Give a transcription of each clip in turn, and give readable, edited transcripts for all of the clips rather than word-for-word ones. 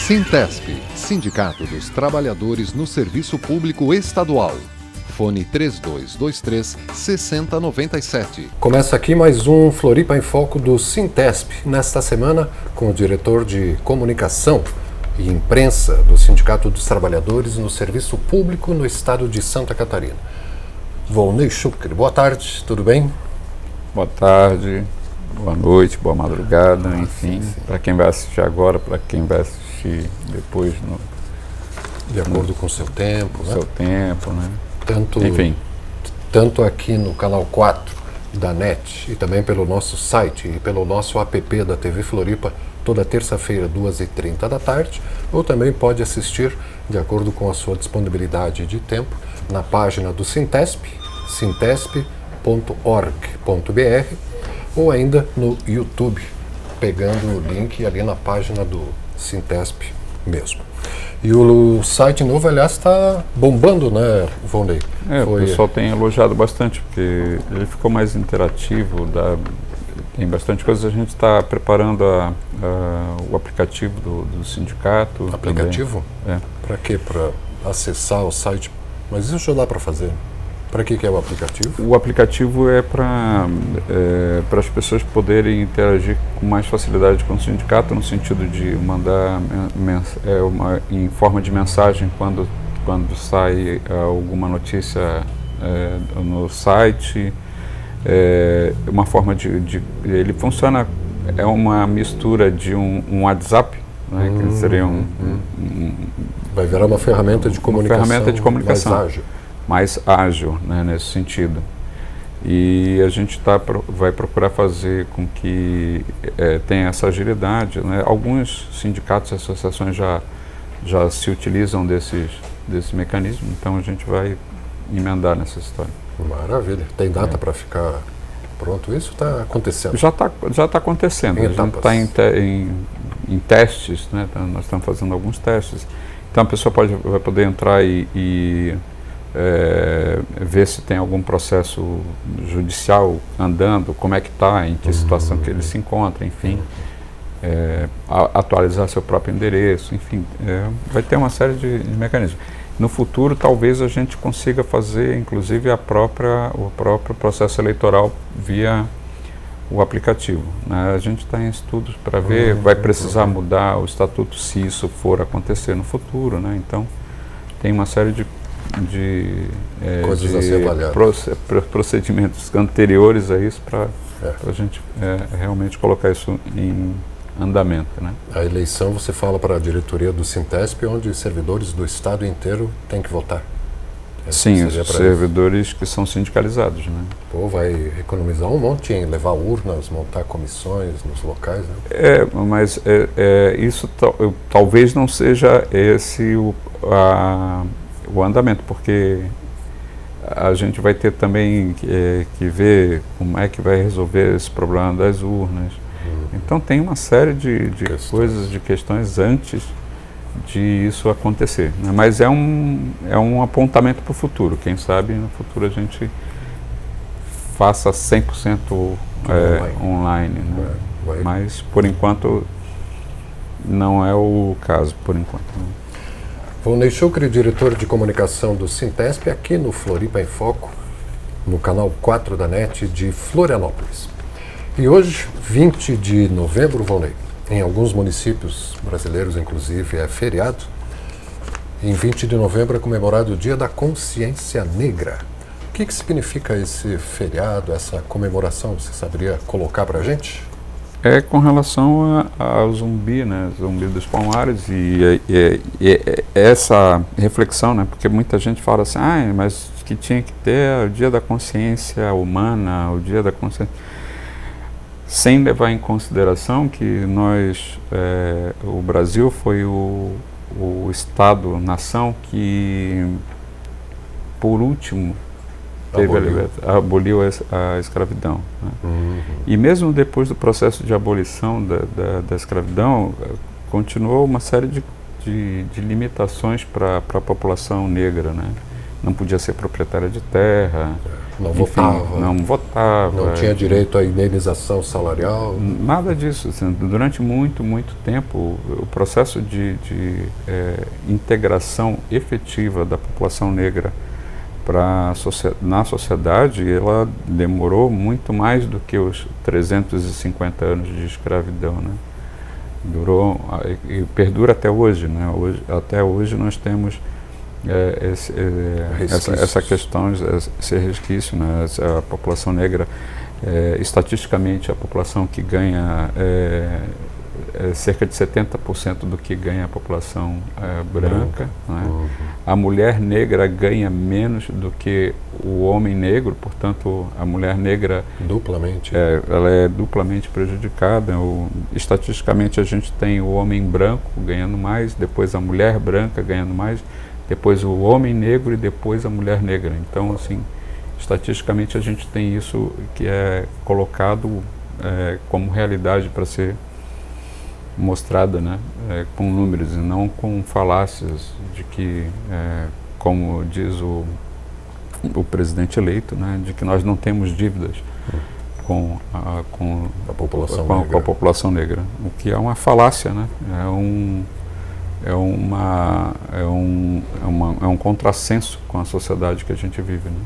Sintesp, Sindicato dos Trabalhadores no Serviço Público Estadual. Fone 3223-6097. Começa aqui mais um Floripa em Foco do Sintesp, nesta semana com o diretor de Comunicação e Imprensa do Sindicato dos Trabalhadores no Serviço Público no Estado de Santa Catarina. Volney Schucker, boa tarde, tudo bem? Boa tarde, boa noite, boa madrugada, enfim, para quem vai assistir agora, para quem vai assistir depois de acordo com o seu tempo, seu tempo, né? Tanto aqui no canal 4 da NET e também pelo nosso site e pelo nosso app da TV Floripa, toda terça-feira, 2h30 da tarde, ou também pode assistir, de acordo com a sua disponibilidade de tempo, na página do Sintesp, sintesp.org.br, ou ainda no YouTube, pegando o link ali na página do Sintesp mesmo. E o site novo, aliás, está bombando, né, Volney? O pessoal tem elogiado bastante, porque ele ficou mais interativo, tem bastante coisa. A gente está preparando o aplicativo do sindicato. Aplicativo? Também. Para quê? Para acessar o site? Mas isso já dá para fazer. Para que é o aplicativo? O aplicativo é para as pessoas poderem interagir com mais facilidade com o sindicato, no sentido de mandar em forma de mensagem quando sai alguma notícia no site. Uma forma ele funciona, é uma mistura de um WhatsApp, né, que seria vai virar uma ferramenta de comunicação, mais ágil. Mais ágil, né, nesse sentido. E a gente vai procurar fazer com que tenha essa agilidade, né? Alguns sindicatos e associações já se utilizam desse mecanismo, então a gente vai emendar nessa história. Maravilha. Tem data para ficar pronto? Isso está acontecendo? Já está acontecendo. A gente está em testes, né? Nós estamos fazendo alguns testes. Então a pessoa vai poder entrar e ver se tem algum processo judicial andando, como é que está, em que situação que ele se encontra, enfim, atualizar seu próprio endereço, enfim, vai ter uma série de mecanismos. No futuro, talvez a gente consiga fazer, inclusive, o próprio processo eleitoral via o aplicativo, né? A gente está em estudos para ver, vai precisar mudar o estatuto se isso for acontecer no futuro, né? Então, tem uma série de coisas a ser avaliadas, procedimentos anteriores a isso para a gente realmente colocar isso em andamento, né? A eleição, você fala para a diretoria do Sintesp, onde servidores do estado inteiro têm que votar. Sim, os servidores que são sindicalizados, né? Pô, vai economizar um monte em levar urnas, montar comissões nos locais, né? Mas isso talvez não seja esse o andamento, porque a gente vai ter também que ver como é que vai resolver esse problema das urnas. Então tem uma série de questões antes de isso acontecer, né? Mas é um apontamento para o futuro. Quem sabe no futuro a gente faça 100% online, né? Mas por enquanto não é o caso, por enquanto, né? Volney Schucker, diretor de comunicação do Sintesp, aqui no Floripa em Foco, no canal 4 da NET de Florianópolis. E hoje, 20 de novembro, Volney, em alguns municípios brasileiros, inclusive, é feriado. Em 20 de novembro é comemorado o Dia da Consciência Negra. O que significa esse feriado, essa comemoração? Você saberia colocar para a gente? É com relação ao Zumbi, né? Zumbi dos Palmares e essa reflexão, né? Porque muita gente fala assim, mas que tinha que ter o Dia da Consciência Humana, o Dia da Consciência... Sem levar em consideração que o Brasil foi o Estado-nação que, por último, aboliu a escravidão, né? E mesmo depois do processo de abolição da escravidão, continuou uma série de limitações para a população negra, né? Não podia ser proprietária de terra, Não enfim, votava. Não votava. Não tinha direito à indenização salarial. Nada disso. Assim, durante muito tempo, o processo de integração efetiva da população negra na sociedade, ela demorou muito mais do que os 350 anos de escravidão, né? Durou e perdura até hoje, né? Até hoje nós temos essa questão, esse resquício, né? A população negra, estatisticamente, a população que ganha cerca de 70% do que ganha a população branca. Né? Uhum. A mulher negra ganha menos do que o homem negro, portanto, a mulher negra duplamente. Ela é duplamente prejudicada. Estatisticamente, a gente tem o homem branco ganhando mais, depois a mulher branca ganhando mais, depois o homem negro e depois a mulher negra. Então, assim, estatisticamente a gente tem isso que é colocado como realidade para ser mostrada, né, com números e não com falácias de que, como diz o presidente eleito, né, de que nós não temos dívidas com a população negra, o que é uma falácia, né, é um contrassenso com a sociedade que a gente vive, né?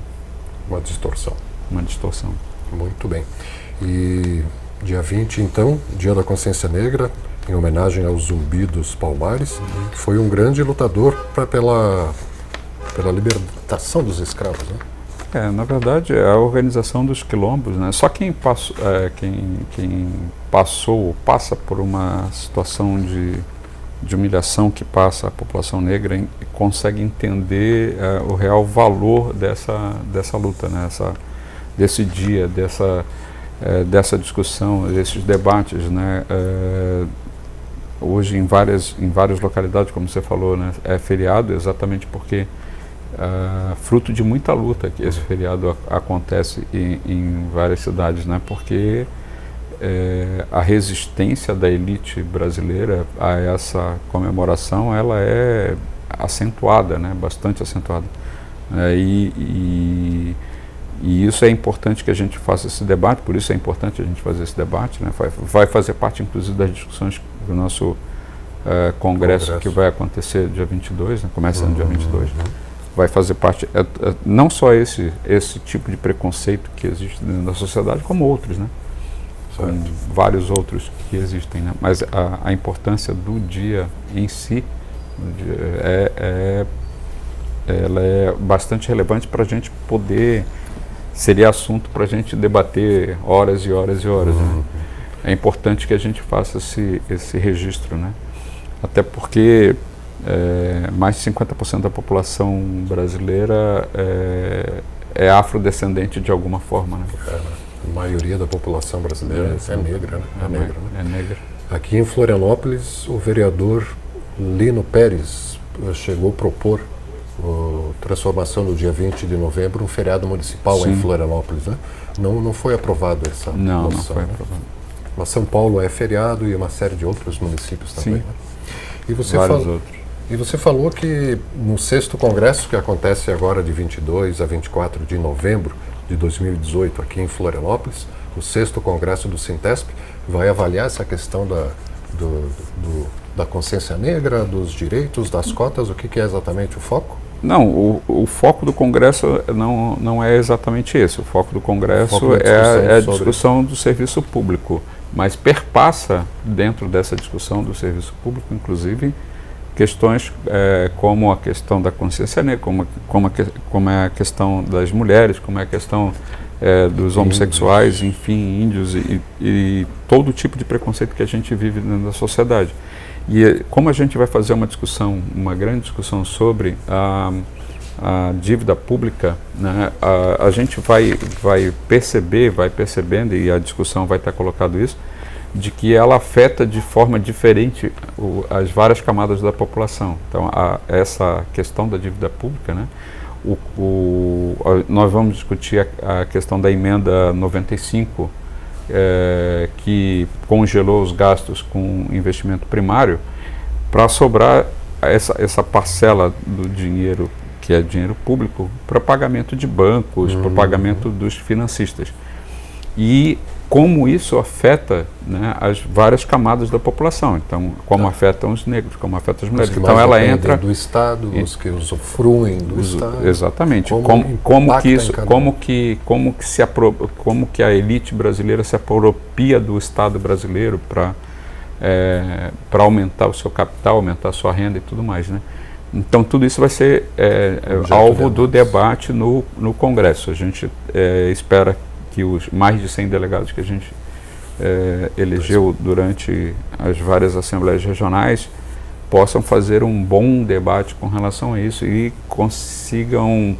Uma distorção. Uma distorção. Muito bem. E dia 20, então, Dia da Consciência Negra, em homenagem ao Zumbi dos Palmares, que foi um grande lutador pela libertação dos escravos, né? Na verdade, é a organização dos quilombos, né? Só quem passou ou passa por uma situação de humilhação que passa a população negra consegue entender o real valor dessa luta, né? Desse dia, dessa discussão, desses debates, né? Hoje em várias localidades, como você falou, né, é feriado exatamente porque fruto de muita luta que esse feriado acontece em várias cidades, né, porque a resistência da elite brasileira a essa comemoração, ela é acentuada, né, bastante acentuada, e isso é importante que a gente faça esse debate, por isso é importante a gente fazer esse debate, né? Vai fazer parte, inclusive, das discussões do nosso congresso que vai acontecer dia 22, né? Começa no dia 22. Vai fazer parte, não só esse tipo de preconceito que existe na sociedade, como outros, né? Com vários outros que existem, né? Mas a importância do dia em si ela é bastante relevante para a gente poder... Seria assunto para a gente debater horas e horas e horas. Né? É importante que a gente faça esse registro, né? Até porque mais de 50% da população brasileira é afrodescendente de alguma forma. Né? A maioria da população brasileira é negra, né? É negra. Aqui em Florianópolis, o vereador Lino Pérez chegou a propor transformação no dia 20 de novembro, um feriado municipal. Sim. Em Florianópolis, né? Não foi aprovado essa moção. Não foi aprovado. Mas São Paulo é feriado e uma série de outros municípios também. Sim. Né? E você falou que no 6º Congresso, que acontece agora de 22 a 24 de novembro de 2018 aqui em Florianópolis, o 6º Congresso do Sintesp vai avaliar essa questão da consciência negra, dos direitos, das cotas. O que é exatamente o foco? Não, o foco do Congresso não é exatamente esse. O foco do Congresso é a discussão do serviço público, mas perpassa dentro dessa discussão do serviço público, inclusive, questões como a questão da consciência negra, como é a questão das mulheres, como é a questão dos homossexuais, enfim, índios e todo tipo de preconceito que a gente vive na sociedade. E como a gente vai fazer uma grande discussão sobre a dívida pública, né, a gente vai percebendo, e a discussão vai estar colocado isso, de que ela afeta de forma diferente as várias camadas da população. Então, essa questão da dívida pública, né, nós vamos discutir a questão da emenda 95, que congelou os gastos com investimento primário para sobrar essa parcela do dinheiro que é dinheiro público, para pagamento de bancos, para pagamento dos financistas. E como isso afeta, né, as várias camadas da população. Então, como afetam os negros, como afeta as mulheres. Então, ela entra do Estado, os que usufruem do Estado. Exatamente. Como que a elite brasileira se apropria do Estado brasileiro para aumentar o seu capital, aumentar a sua renda e tudo mais, né? Então, tudo isso vai ser alvo do debate no Congresso. A gente espera que os mais de 100 delegados que a gente elegeu durante as várias assembleias regionais possam fazer um bom debate com relação a isso e consigam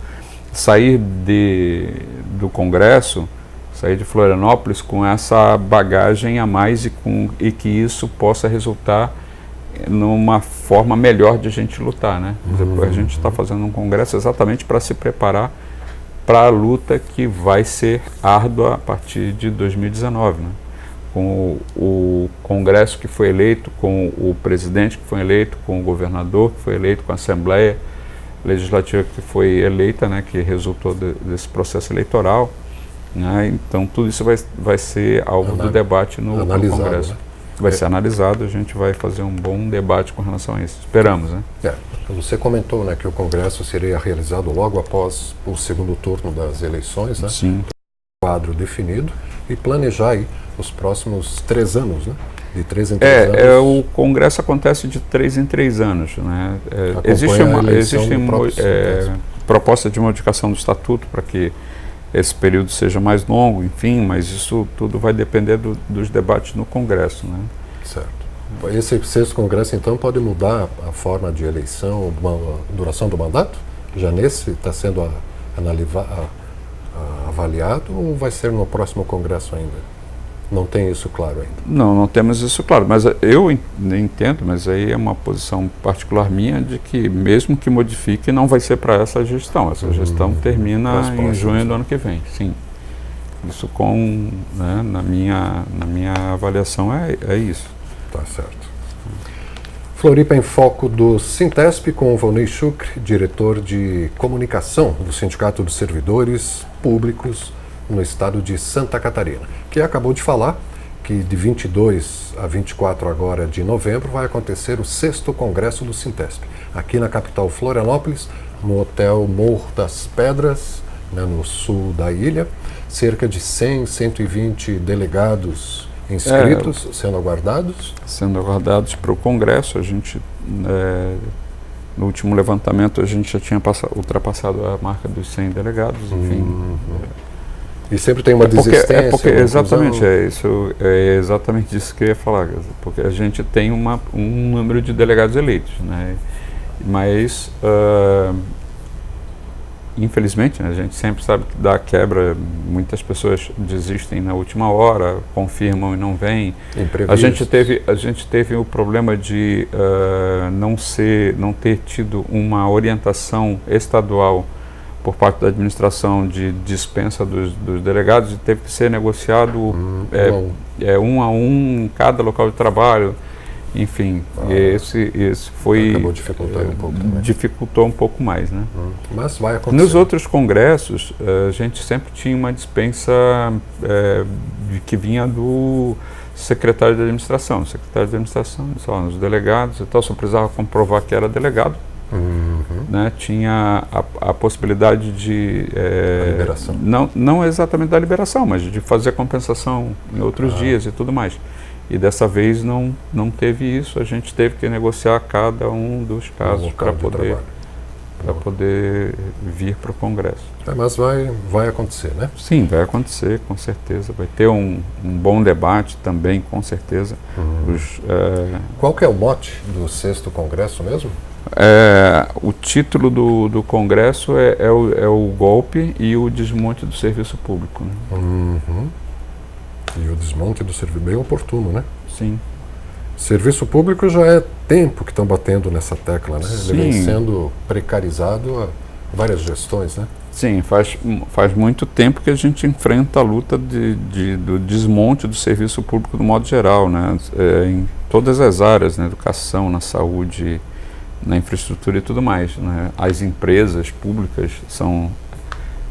sair do Congresso, sair de Florianópolis com essa bagagem a mais e que isso possa resultar numa forma melhor de a gente lutar, né? Depois a gente está fazendo um congresso exatamente para se preparar para a luta que vai ser árdua a partir de 2019, né? Com o Congresso que foi eleito, com o presidente que foi eleito, com o governador que foi eleito, com a Assembleia Legislativa que foi eleita, né, que resultou desse processo eleitoral, né? Então tudo isso vai ser alvo do debate no Congresso. Né? Vai ser analisado, a gente vai fazer um bom debate com relação a isso. Esperamos, né? Você comentou, né, que o Congresso seria realizado logo após o segundo turno das eleições, né? Sim. Quadro definido e planejar aí os próximos 3 anos, né? De 3 em 3 anos. O Congresso acontece de 3 em 3 anos, né? Existe proposta de modificação do Estatuto para que esse período seja mais longo, enfim, mas isso tudo vai depender dos debates no Congresso, né? Certo. Esse 6º Congresso, então, pode mudar a forma de eleição, a duração do mandato? Já nesse está sendo avaliado ou vai ser no próximo Congresso ainda? Não tem isso claro ainda? Não temos isso claro, mas eu entendo, mas aí é uma posição particular minha de que mesmo que modifique, não vai ser para essa gestão. Essa gestão termina em junho do ano que vem, sim. Isso né, na minha avaliação é isso. Tá certo. Floripa em Foco do Sintesp com o Volney Chucre, diretor de comunicação do Sindicato dos Servidores Públicos no estado de Santa Catarina, que acabou de falar que de 22 a 24 agora de novembro vai acontecer o 6º Congresso do Sintesp, aqui na capital Florianópolis, no Hotel Morro das Pedras, né, no sul da ilha, cerca de 100, 120 delegados inscritos, sendo aguardados? Sendo aguardados para o Congresso. A gente, no último levantamento, a gente já tinha ultrapassado a marca dos 100 delegados, enfim. E sempre tem uma desistência? Exatamente, é exatamente isso que eu ia falar, porque a gente tem um número de delegados eleitos, né? Mas, infelizmente, né, a gente sempre sabe que dá quebra, muitas pessoas desistem na última hora, confirmam e não vêm. A gente teve o problema de não ter tido uma orientação estadual por parte da administração de dispensa dos delegados, e teve que ser negociado um a um em cada local de trabalho, enfim, esse foi... Acabou dificultando um pouco também. Dificultou um pouco mais, né? Mas vai acontecer. Nos outros congressos, a gente sempre tinha uma dispensa que vinha do secretário de administração. O secretário de administração, os delegados e tal, só precisava comprovar que era delegado. Né, tinha a possibilidade de liberação. Não exatamente da liberação, mas de fazer compensação em outros dias e tudo mais. E dessa vez não teve isso, a gente teve que negociar cada um dos casos para poder vir para o Congresso. Mas vai acontecer, né? Sim, vai acontecer, com certeza. Vai ter um bom debate também, com certeza. Qual que é o mote do 6º Congresso mesmo? O título do Congresso é o golpe e o desmonte do serviço público. Né? E o desmonte do serviço, bem oportuno, né? Sim. Serviço público já é tempo que estão batendo nessa tecla, né? Sim. Ele vem sendo precarizado há várias gestões, né? Sim, faz muito tempo que a gente enfrenta a luta do desmonte do serviço público do modo geral, né? Em todas as áreas, na educação, na saúde, na infraestrutura e tudo mais, né? As empresas públicas são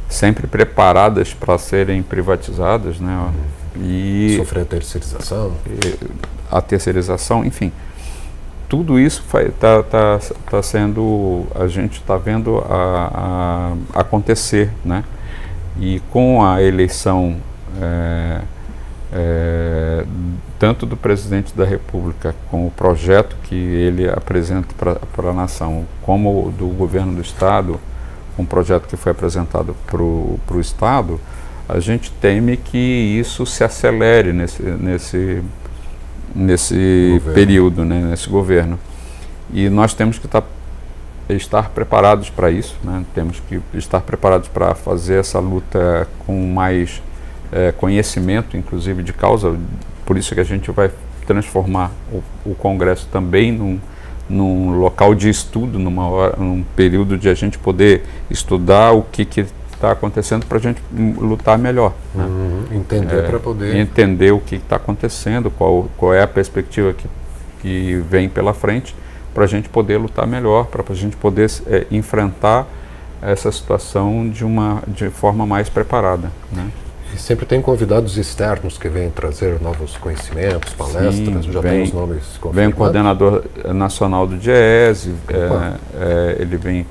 sempre preparadas para serem privatizadas, né? E sofrer a terceirização, enfim, tudo isso tá sendo, a gente está vendo acontecer, né? E com a eleição tanto do presidente da República, com o projeto que ele apresenta para a nação, como do governo do Estado, um projeto que foi apresentado para o Estado, a gente teme que isso se acelere nesse período, né, nesse governo. E nós temos que estar preparados para isso, né? Temos que estar preparados para fazer essa luta com mais conhecimento, inclusive de causa. Por isso que a gente vai transformar o Congresso também num local de estudo, num período de a gente poder estudar o que está acontecendo para a gente lutar melhor. Né? Entender para poder... Entender o que está acontecendo, qual é a perspectiva que vem pela frente, para a gente poder lutar melhor, para a gente poder enfrentar essa situação de forma mais preparada. Né? E sempre tem convidados externos que vêm trazer novos conhecimentos, palestras. Sim, já tem os nomes confirmados? Vem o coordenador nacional do DIEESE, ele vem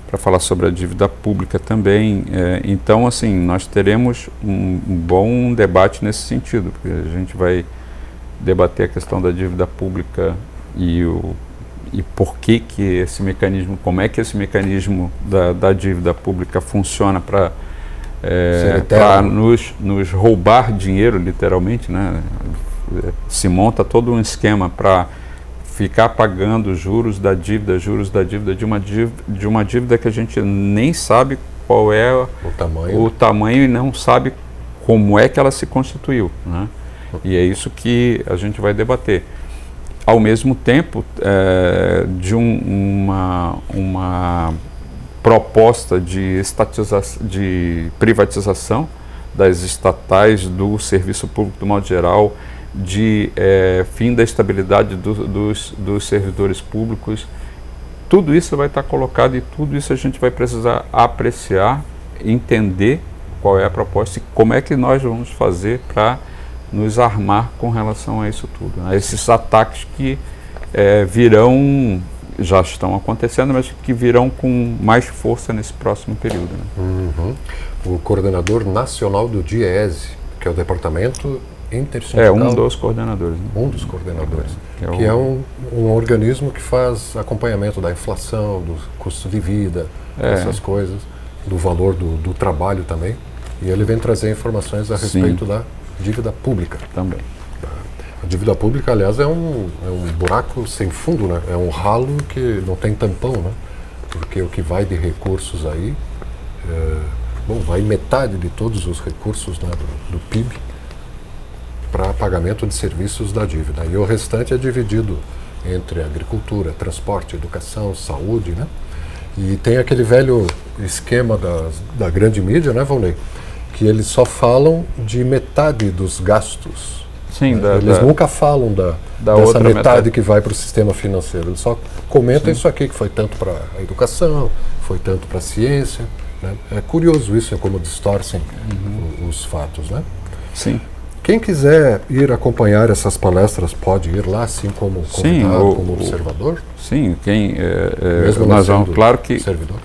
para falar sobre a dívida pública também. Então, assim, nós teremos um bom debate nesse sentido, porque a gente vai debater a questão da dívida pública e por que esse mecanismo, como é que esse mecanismo da dívida pública funciona para nos roubar dinheiro, literalmente, né? Se monta todo um esquema para ficar pagando juros da dívida de uma dívida que a gente nem sabe qual é o tamanho e não sabe como é que ela se constituiu, né? E é isso que a gente vai debater. Ao mesmo tempo, de uma proposta de privatização das estatais, do serviço público do modo geral, de fim da estabilidade dos servidores públicos. Tudo isso vai estar colocado e tudo isso a gente vai precisar apreciar, entender qual é a proposta e como é que nós vamos fazer para nos armar com relação a isso tudo, né? Esses ataques que virão, já estão acontecendo, mas que virão com mais força nesse próximo período. Né? O coordenador nacional do DIEESE, que é o Departamento Intersindical... um dos coordenadores. Né? Um dos coordenadores, que é um organismo que faz acompanhamento da inflação, do custo de vida, essas coisas, do valor do trabalho também, e ele vem trazer informações a respeito da dívida pública. Também. A dívida pública, aliás, é um buraco sem fundo, né? É um ralo que não tem tampão, né? Porque o que vai de recursos aí, vai metade de todos os recursos, né, do PIB para pagamento de serviços da dívida. E o restante é dividido entre agricultura, transporte, educação, saúde, né? E tem aquele velho esquema da grande mídia, né, Valnei? Que eles só falam de metade dos gastos. Sim, né? Eles nunca falam dessa metade que vai para o sistema financeiro. Eles só comentam isso aqui, que foi tanto para a educação, foi tanto para a ciência. Né? É curioso isso, como distorcem os fatos. Né? Sim. Quem quiser ir acompanhar essas palestras pode ir lá, assim como convidado, como observador? Sim, mesmo nós vamos, claro que servidor.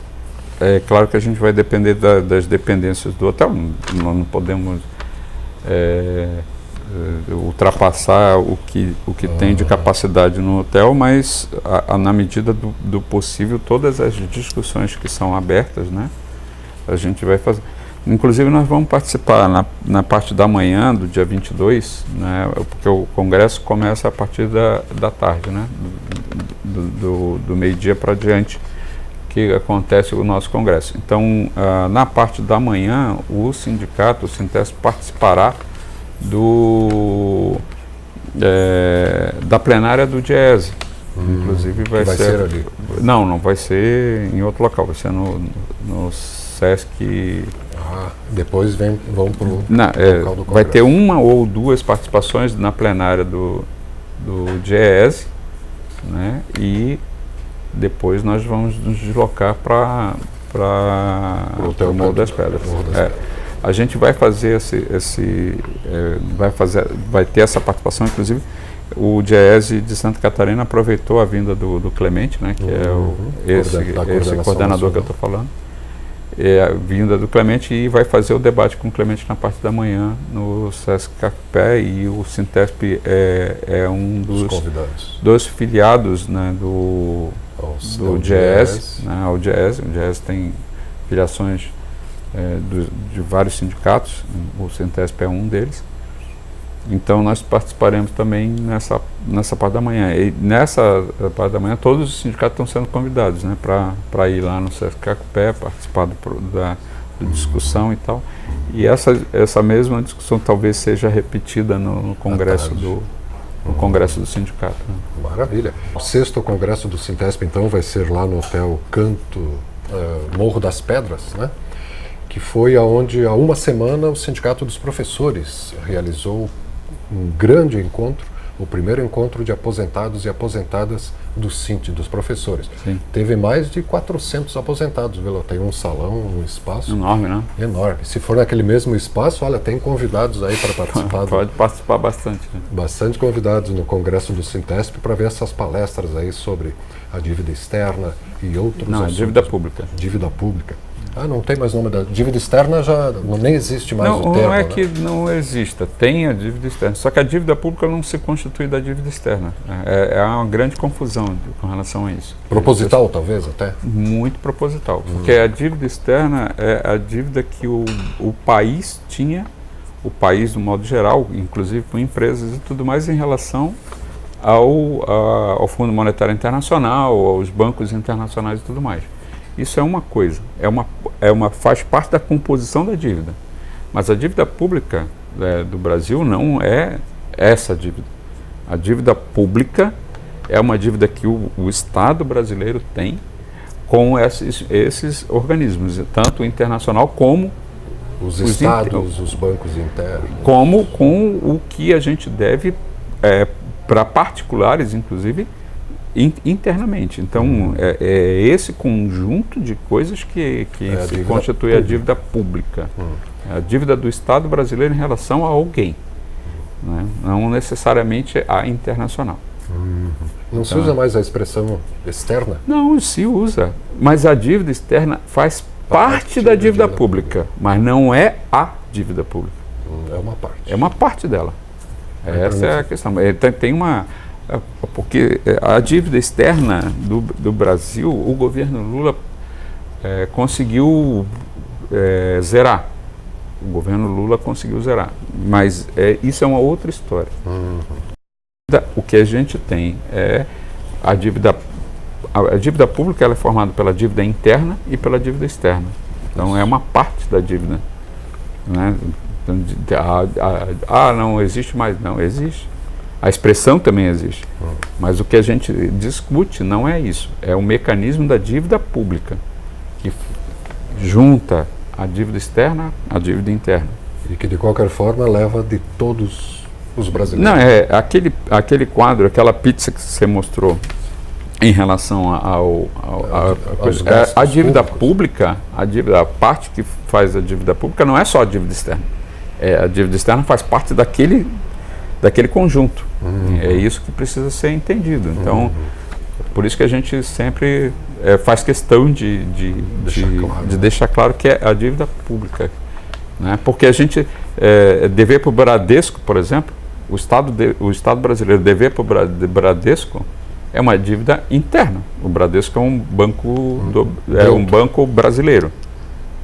É claro que a gente vai depender das dependências do hotel, nós não podemos ultrapassar o que tem de capacidade no hotel, mas na medida do possível, todas as discussões que são abertas, né, a gente vai fazer. Inclusive nós vamos participar na parte da manhã, do dia 22, né, porque o congresso começa a partir da tarde, né, do meio-dia para diante, que acontece o nosso congresso. Então, na parte da manhã, o sindicato, o Sintesp, participará da plenária do DIEESE. Inclusive vai ser ali? Não vai ser em outro local, vai ser no Sesc. Depois vão para o local do congresso. Vai ter uma ou duas participações na plenária do DIEESE, né, e depois nós vamos nos deslocar para o Morro das Pedras. A gente vai fazer vai ter essa participação, inclusive o Diese de Santa Catarina aproveitou a vinda do Clemente, né, que é esse coordenador que eu estou falando, a vinda do Clemente, e vai fazer o debate com o Clemente na parte da manhã no Sesc Cacupé, e o Sintesp é um dos filiados, né, do Diese, né, o Diese tem filiações de vários sindicatos, o Sintesp é um deles. Então nós participaremos também nessa parte da manhã. E nessa parte da manhã todos os sindicatos estão sendo convidados, né, para ir lá no Sesc Cacupé, participar da discussão e tal. E essa mesma discussão talvez seja repetida no congresso do sindicato. Né? Maravilha. O 6º congresso do Sintesp, então, vai ser lá no Hotel Canto Morro das Pedras, né? Que foi aonde há uma semana o Sindicato dos Professores realizou um grande encontro, o primeiro encontro de aposentados e aposentadas do Sint, dos professores. Sim. Teve mais de 400 aposentados, viu? Tem um salão, um espaço enorme, né? Enorme. Se for naquele mesmo espaço, olha, tem convidados aí para participar. Pode participar bastante. Né? Bastante convidados no congresso do Sintesp para ver essas palestras aí sobre a dívida externa e outros assuntos. Não, dívida pública. Dívida pública. Não tem mais nome da dívida externa, nem existe mais o termo. Não é né? que não exista, tem a dívida externa, só que a dívida pública não se constitui da dívida externa. É uma grande confusão com relação a isso. Proposital, talvez, até? Muito proposital, porque a dívida externa é a dívida que o país tinha, o país do modo geral, inclusive com empresas e tudo mais, em relação ao Fundo Monetário Internacional, aos bancos internacionais e tudo mais. Isso é uma coisa, faz parte da composição da dívida. Mas a dívida pública do Brasil não é essa dívida. A dívida pública é uma dívida que o Estado brasileiro tem com esses organismos, tanto o internacional como os estados, os bancos internos. Como com o que a gente deve para particulares, inclusive, internamente. Então, é esse conjunto de coisas que se constitui a dívida pública. A dívida do Estado brasileiro em relação a alguém, né? Não necessariamente a internacional. Não se usa mais a expressão externa? Não, se usa. Mas a dívida externa faz parte da dívida pública, mas não é a dívida pública. É uma parte. É uma parte dela. Essa é a questão. Tem uma... Porque a dívida externa do Brasil, o governo Lula conseguiu zerar. O governo Lula conseguiu zerar. Mas isso é uma outra história. O que a gente tem é a dívida pública, ela é formada pela dívida interna e pela dívida externa. Então é uma parte da dívida. Né? Não existe mais. Não, existe. A expressão também existe, mas o que a gente discute não é isso, é o mecanismo da dívida pública, que junta a dívida externa à dívida interna. E que de qualquer forma leva de todos os brasileiros. Não, aquele quadro, aquela pizza que você mostrou em relação à dívida pública, a parte que faz a dívida pública não é só a dívida externa, a dívida externa faz parte daquele conjunto. É isso que precisa ser entendido. Então, por isso que a gente sempre faz questão de deixar claro que é a dívida pública. Né? Porque a gente dever para o Bradesco, por exemplo, o Estado brasileiro dever para o Bradesco é uma dívida interna. O Bradesco é um banco brasileiro,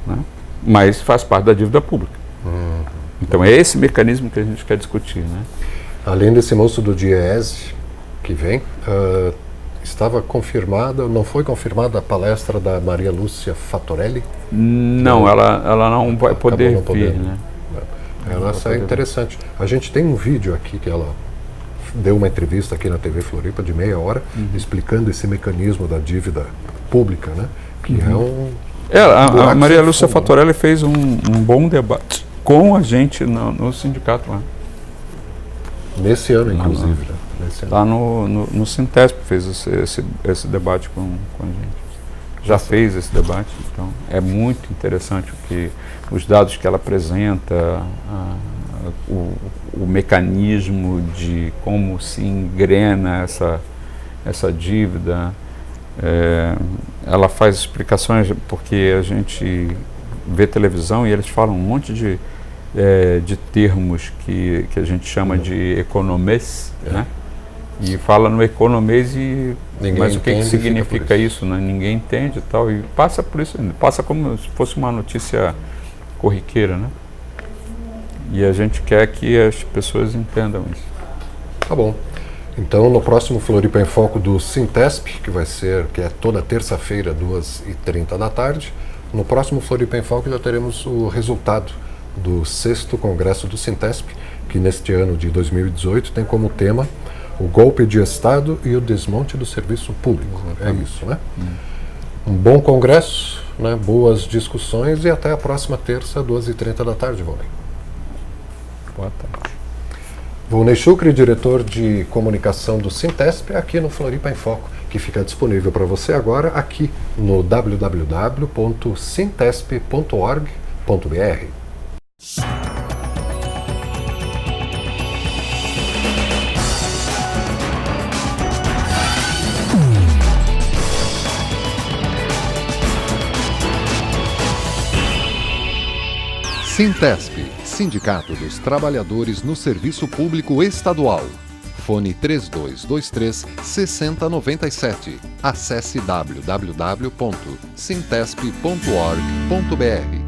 né? Mas faz parte da dívida pública. Então é esse mecanismo que a gente quer discutir, né? Além desse moço do Diese que vem, estava confirmada, não foi confirmada a palestra da Maria Lúcia Fattorelli? Não, ela não vai poder vir, né? Essa é interessante. A gente tem um vídeo aqui que ela deu uma entrevista aqui na TV Floripa de meia hora, explicando esse mecanismo da dívida pública, né? Que a Maria Lúcia Fattorelli fez um bom debate com a gente no sindicato lá. Nesse ano, inclusive. esse ano? Lá no Sintesp fez esse debate com a gente. Já fez esse debate, então é muito interessante os dados que ela apresenta, o mecanismo de como se engrena essa dívida. Ela faz explicações porque a gente vê televisão e eles falam um monte de termos que a gente chama de economês, né? E fala no economês mas o que significa isso, né? Ninguém entende e tal, e passa por isso, passa como se fosse uma notícia corriqueira, né? E a gente quer que as pessoas entendam isso. Tá bom. Então, no próximo Floripa em Foco do Sintesp, que é toda terça-feira, 2h30 da tarde, no próximo Floripa em Foco já teremos o resultado do 6º Congresso do Sintesp, que neste ano de 2018 tem como tema o golpe de Estado e o desmonte do serviço público. É isso, né? Um bom congresso, né? Boas discussões e até a próxima terça, 2h30 da tarde, Volney. Boa tarde. Volney Chucre, diretor de comunicação do Sintesp, aqui no Floripa em Foco, que fica disponível para você agora aqui no www.sintesp.org.br. Sintesp, Sindicato dos Trabalhadores no Serviço Público Estadual. Fone 3223-6097. Acesse www.sintesp.org.br.